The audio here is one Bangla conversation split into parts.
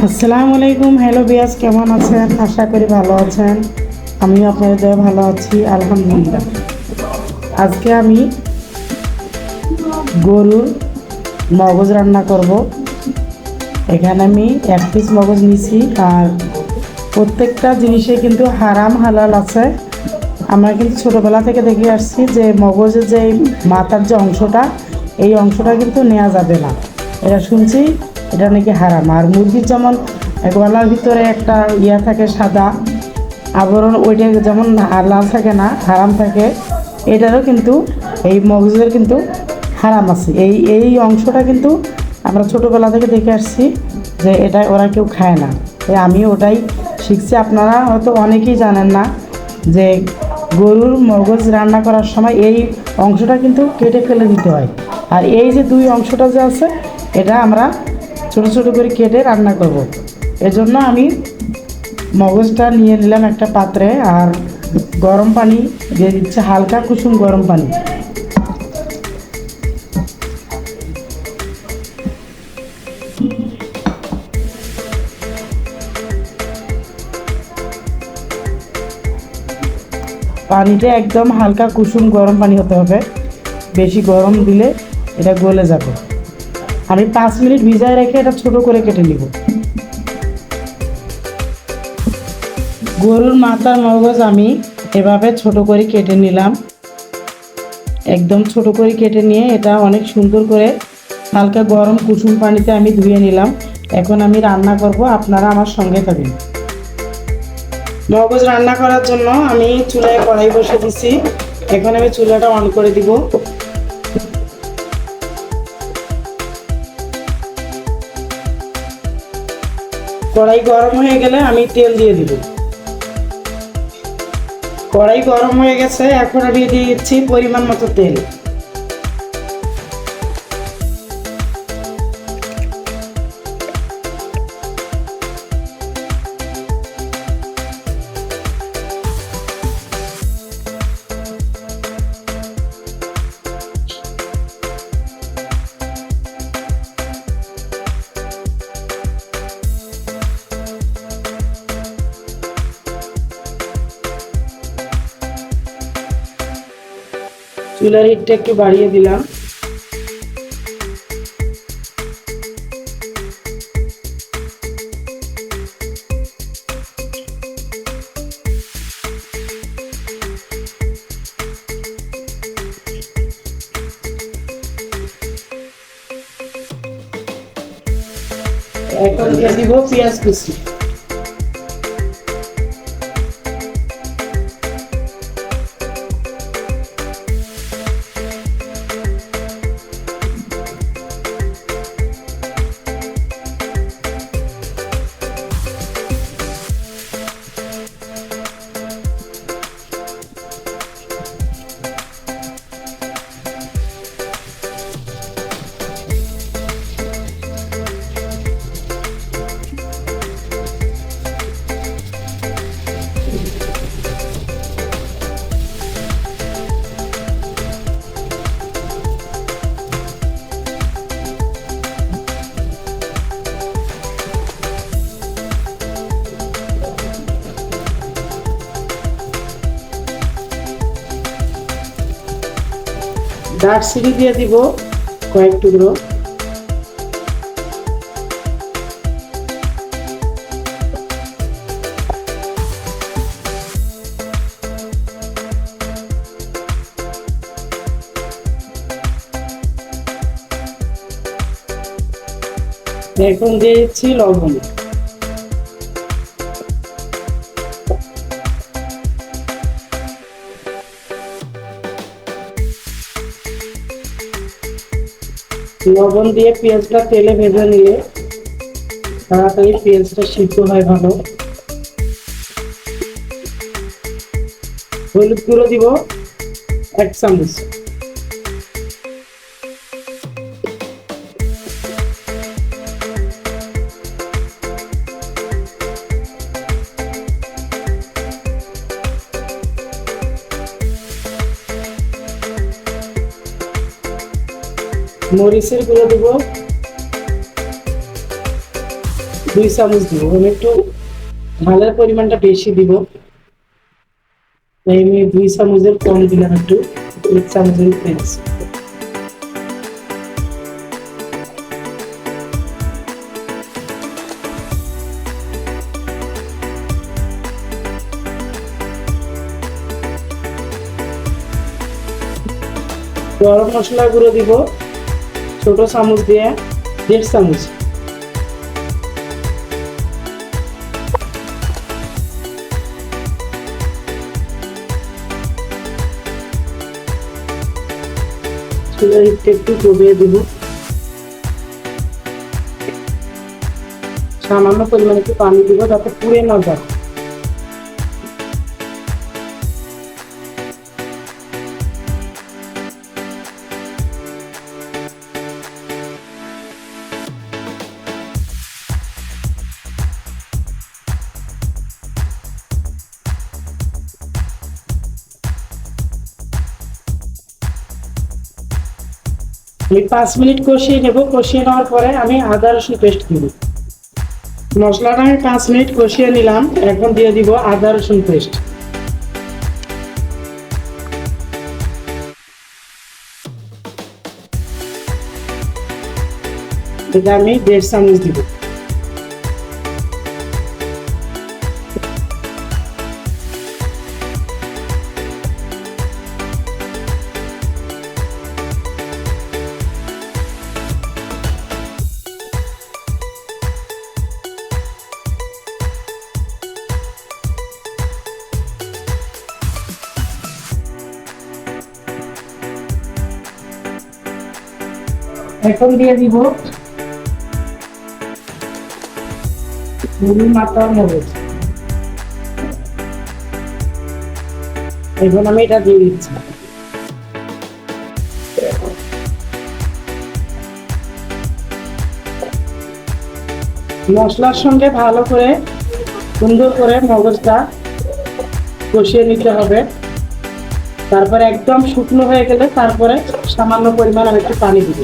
আসসালামু আলাইকুম। হ্যালো বিয়াস, কেমন আছেন? আশা করি ভালো আছেন। আমিও আপনাদের ভালো আছি, আলহামদুলিল্লাহ। আজকে আমি গরুর মগজ রান্না করব। এখানে আমি 1 পিস মগজ নিছি, আর প্রত্যেকটা জিনিসে কিন্তু হারাম হালাল আছে। আমরা কিন্তু ছোটোবেলা থেকে দেখে আসছি যে মগজের যে মাথার যে অংশটা, এই অংশটা কিন্তু নেওয়া যাবে না। এটা শুনছি এটা নাকি হারাম। আর মুরগির যেমন গলার ভিতরে একটা ইয়া থাকে সাদা আবরণ, ওইটা যেমন লাল থাকে না, হারাম থাকে, এটারও কিন্তু এই মগজের কিন্তু হারাম আছে। এই এই অংশটা কিন্তু আমরা ছোটোবেলা থেকে দেখে আসছি যে এটা ওরা কেউ খায় না। তাই আমি ওটাই শিখছি। আপনারা হয়তো অনেকেই জানেন না যে গরুর মগজ রান্না করার সময় এই অংশটা কিন্তু কেটে ফেলে দিতে হয়। আর এই যে দুই অংশটা যে আছে, এটা আমরা ছোটো ছোটো করে কেটে রান্না করব। এজন্য আমি মগজটা নিয়ে নিলাম একটা পাত্রে, আর গরম পানি দিয়ে দিচ্ছে, হালকা কুসুম গরম পানি। পানিটা একদম হালকা কুসুম গরম পানি হতে হবে, বেশি গরম দিলে এটা গলে যাবে। আমি 5 মিনিট ভিজায় রেখে এটা ছোট করে কেটে নিব। গরুর মাথার মগজ আমি এভাবে ছোট করে কেটে নিলাম। একদম ছোট করে কেটে নিয়ে এটা অনেক সুন্দর করে হালকা গরম কুসুম পানিতে আমি ধুয়ে নিলাম। এখন আমি রান্না করব, আপনারা আমার সঙ্গে থাকুন। মগজ রান্না করার জন্য আমি চুলায় কড়াই বসে দিছি। এখন আমি চুলাটা অন করে দিব। কড়াই গরম হয়ে গেলে আমি তেল দিয়ে দিব। কড়াই গরম হয়ে গেছে, এখন আমি দিয়ে দিচ্ছি পরিমাণ মতো তেল। চুলার হিটটা একটু বাড়িয়ে দিলাম। এখন দিয়ে দিব পেঁয়াজ কুচি। দারচিনি দিয়ে দিব কয়েক টুকরো। এখন দিয়ে দিচ্ছি লবণ। লবণ দিয়ে পেঁয়াজটা তেলে ভেজে নিলে তাড়াতাড়ি পেঁয়াজটা সিদ্ধ হয় ভালো। হলুদ গুঁড়ো দিব 1 চামচ। মরিচের গুঁড়ো দিব 2 চামচ দিব। আমি একটু ঝালের পরিমাণটা বেশি দিব, তাই আমি 2 চামচের কম দিলাম, একটু 1 চামচের দিয়েছি। গরম মশলা গুঁড়ো দিব ছোট চামচ দিয়ে 1.5 চামচ। একটু কমিয়ে দিব, সামান্য পরিমাণে একটু পানি দিব যাতে পুড়ে না যায়। আমি 5 মিনিট কষিয়ে নেব। কষিয়ে নেওয়ার পরে আমি আদা রসুন পেস্ট দিব। মশলাটা আমি 5 মিনিট কষিয়ে নিলাম, এখন দিয়ে দিব আদা রসুন পেস্ট। এটা আমি 1.5 চামচ দিব। এখন দিয়ে দিব গরুর মাথার মগজ। এখন আমি এটা দিয়ে দিচ্ছি। মশলার সঙ্গে ভালো করে সুন্দর করে মগজটা কষিয়ে নিতে হবে। তারপরে একদম শুকনো হয়ে গেলে তারপরে সামান্য পরিমাণ আমি একটু পানি দিব।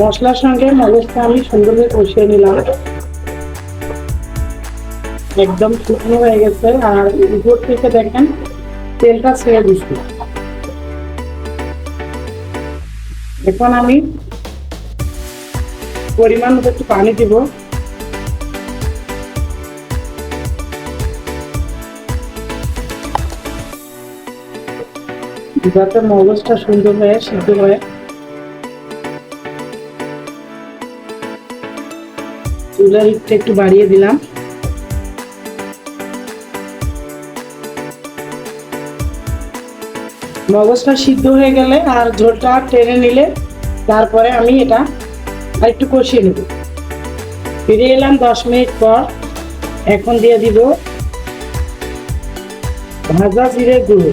মশলার সঙ্গে মগজটা আমি সুন্দর করে কষিয়ে নিলাম, একদম শুকনো হয়ে গেছে। আর উপর থেকে দেখেন তেলটা ছেড়ে দিচ্ছি। এখন আমি পরিমাণ মতো একটু পানি দিব। যাতে মগজটা সুন্দর হয়ে সিদ্ধ হয়ে। চুলার হিটটা একটু বাড়িয়ে দিলাম। মগজটা সিদ্ধ হয়ে গেলে আর ঝোলটা টেনে নিলে তারপরে আমি এটা আর একটু কষিয়ে নেব। ফিরে এলাম 10 মিনিট পর। এখন দিয়ে দিব ভাজা জিরে গুঁড়ো।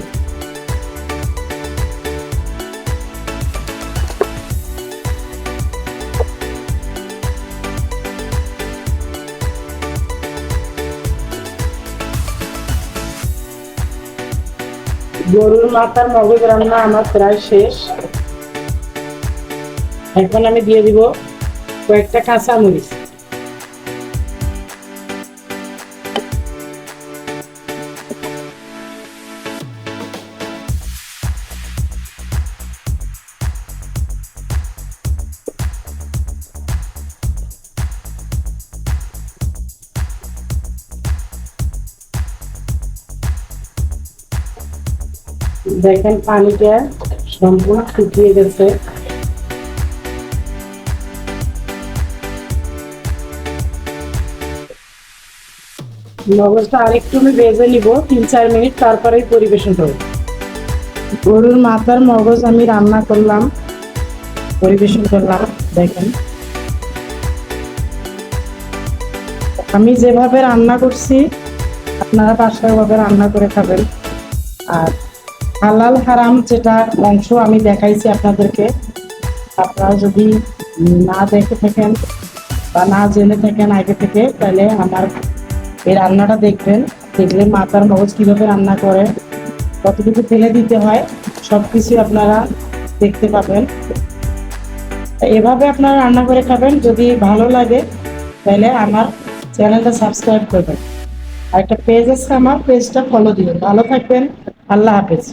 গরুর মাথার মগজ রান্না আমার প্রায় শেষ। এখন আমি দিয়ে দিব কয়েকটা কাঁচা মরিচ। দেখেন পানিটা সম্পূর্ণ শুকিয়ে গেছে। মগজটা আরেকটু আমি ভেজে নিব 3-4 মিনিট, তারপরেই পরিবেশন করব। গরুর মাথার মগজ আমি রান্না করলাম, পরিবেশন করলাম। দেখেন আমি যেভাবে রান্না করছি আপনারা বাসায় ওভাবে রান্না করে খাবেন। আর হালাল হারাম যেটা অংশ আমি দেখাইছি আপনাদেরকে, আপনারা যদি না দেখে থাকেন বা না জেনে থাকেন আগে থেকে, তাহলে আমার এই রান্নাটা দেখবেন। দেখলে মাথার মগজ কীভাবে রান্না করে, কতটুকু তেলে দিতে হয়, সব কিছু আপনারা দেখতে পাবেন। তা এভাবে আপনারা রান্না করে খাবেন। যদি ভালো লাগে তাহলে আমার চ্যানেলটা সাবস্ক্রাইব করবেন। আর একটা পেজ আছে, আমার পেজটা ফলো দিবেন। ভালো থাকবেন। আল্লাহ হাফেজ।